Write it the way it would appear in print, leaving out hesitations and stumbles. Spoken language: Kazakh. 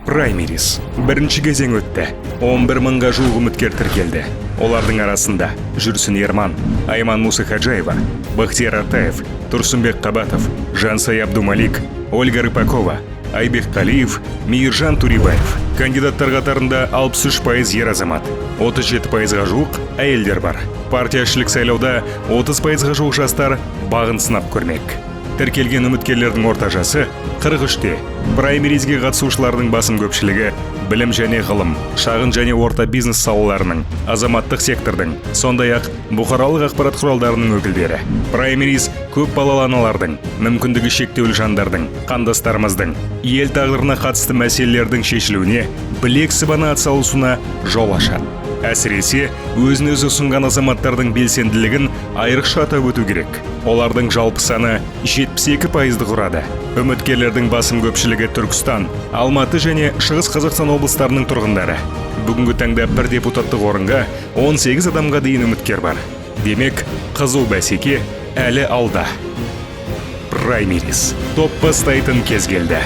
Праймерис. Бірінші кезең өтті. 11 мыңға жуық үміткер тіркелді. Олардың арасында Жүрсін Ерман, Айман Мусахаджаева, Бахтияр Артаев, Тұрсынбек Қабатов, Жансай Абдумалик, Ольга Рыпакова, Айбек Қалиев, Мейіржан Турибаев. Кандидаттар қатарында 63% ер азамат, 37%-ға жуық әйелдер бар. Партияшілік сайлауда 30%-ға жуық жастар бағын сынап көрмек. Тіркелген үміткерлердің орта жасы 43-те. Праймеризге қатысушылардың басым көпшілігі білім және ғылым, шағын және орта бизнес салаларының, азаматтық сектордың, сондай-ақ бұқаралық ақпарат құралдарының өкілдері. Праймериз көп балалы аналардың, мүмкіндігі шектеулі жандардың, қандастарымыздың ел тағдырына қатысты мәселелердің шешілуіне білек сыбана атсалысуына жол ашады. Әсіресе өзін-өзі ұсынған азаматтардың белсенділігін айрықша атап өту керек. Олардың жалпы саны 72%-ды құрады. Үміткерлердің басым көпшілігі Түркістан, Алматы және Шығыс Қазақстан облыстарының тұрғындары. Бүгінгі таңда бір депутаттық орынға 18 адамға дейін үміткер бар. Демек, қызу бәсеке әлі алда. Праймерис. Топ бастайтын кез келді.